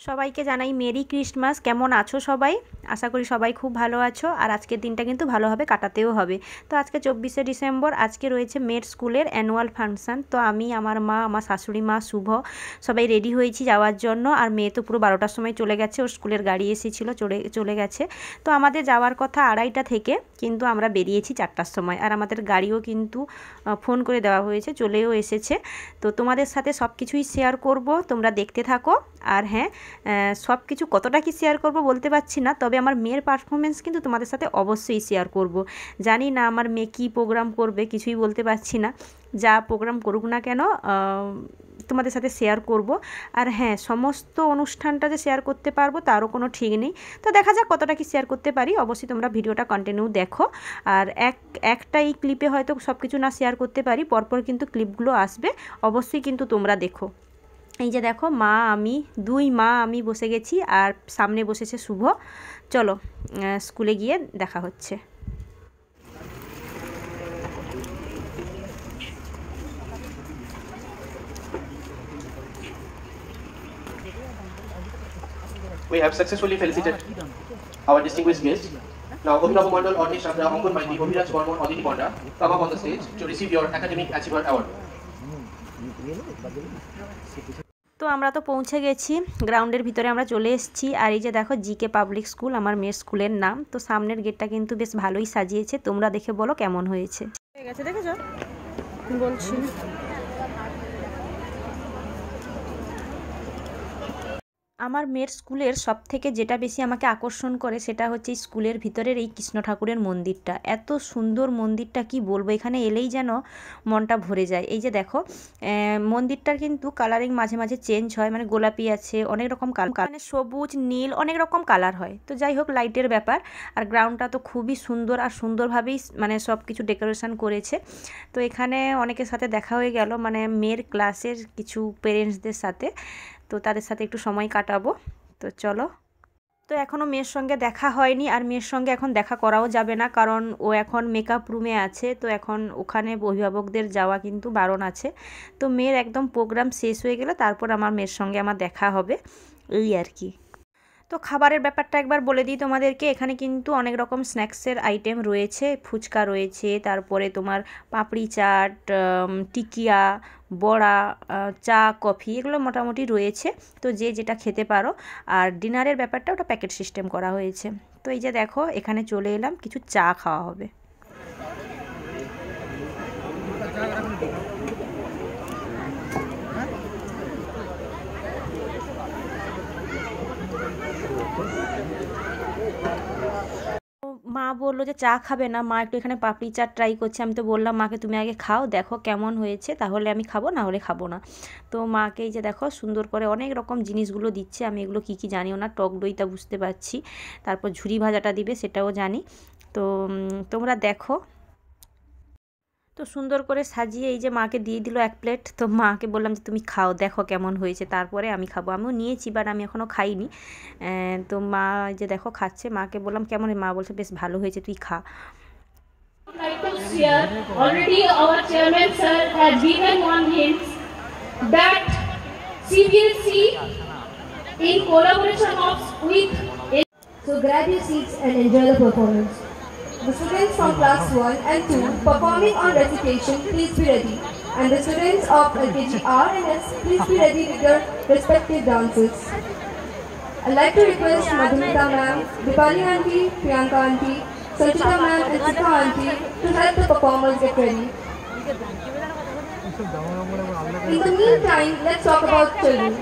সবাইকে জানাই merry Christmas. কেমন আছো সবাই? আশা করি সবাই খুব ভালো আছো। আর আজকের দিনটা কিন্তু ভালোভাবে কাটাতেও হবে। তো আজকে 24শে ডিসেম্বর, আজকে রয়েছে মেয়ের স্কুলের অ্যানুয়াল ফাংশন। তো আমি, আমার মা, আমার শাশুড়ি মা, শুভ সবাই রেডি হয়েছি যাওয়ার জন্য। আর মেয়ে তো পুরো 12টার সময় চলে গেছে, ওর স্কুলের গাড়ি এসেছিলো, চলে গেছে। তো আমাদের যাওয়ার কথা 2:30টা থেকে, কিন্তু আমরা বেরিয়েছি 4টার সময়। আর আমাদের গাড়িও কিন্তু ফোন করে দেওয়া হয়েছে, চলেও এসেছে। তো তোমাদের সাথে সব কিছুই শেয়ার করব, তোমরা দেখতে থাকো। আর হ্যাঁ, সব কিছু কতটা কি শেয়ার করব বলতে পারছি না, তবে আমার মেয়ের পারফরমেন্স কিন্তু তোমাদের সাথে অবশ্যই শেয়ার করব। জানি না আমার মেয়ে কী প্রোগ্রাম করবে, কিছুই বলতে পারছি না। যা প্রোগ্রাম করুক না কেন তোমাদের সাথে শেয়ার করব। আর হ্যাঁ, সমস্ত অনুষ্ঠানটা যে শেয়ার করতে পারবো তারও কোনো ঠিক নেই। তো দেখা যাক কতটা কি শেয়ার করতে পারি। অবশ্যই তোমরা ভিডিওটা কন্টিনিউ দেখো। আর একটা এই ক্লিপে হয়তো সব কিছু না শেয়ার করতে পারি, পরপর কিন্তু ক্লিপগুলো আসবে, অবশ্যই কিন্তু তোমরা দেখো। এই যে দেখো, মা আমি, দুই মা আমি বসে গেছি, আর সামনে বসেছে শুভ। চলো স্কুলে গিয়ে দেখা হচ্ছে। We have successfully felicitated our distinguished guests. Now, Abhinav Mandal, Ornish Chandra, Ankur Maiti, Abhiraj Bormon, Aditi Panda come up on the stage to receive your Academic Achiever Award. তো আমরা তো পৌঁছে গেছি, গ্রাউন্ডের ভিতরে আমরা চলে এসেছি। আর এই যে দেখো, জিকে পাবলিক স্কুল আমার মেয়ের স্কুলের নাম। তো সামনের গেটটা কিন্তু বেশ ভালোই সাজিয়েছে, তোমরা দেখে বলো কেমন হয়েছে। ঠিক আছে, দেখেছো বলছি। আমার মেয়ের স্কুলের সবথেকে যেটা বেশি আমাকে আকর্ষণ করে সেটা হচ্ছে স্কুলের ভিতরের এই কৃষ্ণ ঠাকুরের মন্দিরটা। এত সুন্দর মন্দিরটা, কি বলবো, এখানে এলেই যেন মনটা ভরে যায়। এই যে দেখো, মন্দিরটার কিন্তু কালারিং মাঝে মাঝে চেঞ্জ হয়, মানে গোলাপি আছে, অনেক রকম কালার, মানে সবুজ, নীল, অনেক রকম কালার হয়। তো যাই হোক, লাইটের ব্যাপার। আর গ্রাউন্ডটা তো খুবই সুন্দর, আর সুন্দরভাবেই মানে সব কিছু ডেকোরেশন করেছে। তো এখানে অনেকের সাথে দেখা হয়ে গেল, মানে মেয়ের ক্লাসের কিছু পেরেন্টসদের সাথে। তো তাদের সাথে একটু সময় কাটাবো। তো চলো। তো এখনও মেয়ের সঙ্গে দেখা হয়নি, আর মেয়ের সঙ্গে এখন দেখা করাও যাবে না, কারণ ও এখন মেকআপ রুমে আছে। তো এখন ওখানে অভিভাবকদের যাওয়া কিন্তু বারণ আছে। তো মেয়ের একদম প্রোগ্রাম শেষ হয়ে গেলে তারপর আমার মেয়ের সঙ্গে আমার দেখা হবে, এই আর কি। তো খাবারের ব্যাপারটা একবার বলে দিই তোমাদেরকে। এখানে কিন্তু অনেক রকম স্ন্যাক্সের আইটেম রয়েছে, ফুচকা রয়েছে, তারপরে তোমার পাপড়ি চাট, টিকিয়া, বড়া, চা, কফি, এগুলো মোটামুটি রয়েছে। তো যে যেটা খেতে পারো। আর ডিনারের ব্যাপারটা ওটা প্যাকেট সিস্টেম করা হয়েছে। তো এই যে দেখো, এখানে চলে এলাম, কিছু চা খাওয়া হবে। মা বললো যে চা খাবে না, মা একটু এখানে পাপড়ি চাট ট্রাই করছে। আমি তো বললাম মাকে তুমি আগে খাও, দেখো কেমন হয়েছে, তাহলে আমি খাবো, না হলে খাবো না। তো মাকে এই যে দেখো সুন্দর করে অনেক রকম জিনিসগুলো দিচ্ছে, আমি এগুলো কী কী জানিও না। টক দইটা বুঝতে পারছি, তারপর ঝুরি ভাজাটা দিবে সেটাও জানি। তো তোমরা দেখো। তো সুন্দর করে সাজিয়ে এই যে মাকে দিয়ে দিল 1 প্লেট। তো মাকে বললাম যে তুমি খাও, দেখো কেমন হয়েছে, তারপরে আমি খাবো। আমিও নিয়েছি, বাট আমি এখনও খাইনি। তো মা যে দেখো খাচ্ছে, মাকে বললাম কেমন, মা বলছে বেশ ভালো হয়েছে, তুই খা। Already our chairman sir has given one hint that CBSE in collaboration with so grab your seats and enjoy the performance. The students from class 1 and 2 performing on recitation, please be ready. And the students of LKG R and S, please be ready with your respective dances. I'd like to request Madhumita ma'am, Dipali auntie, Priyanka auntie, Sanchita ma'am and Sita auntie to help the performers get ready. In the meantime, let's talk about children.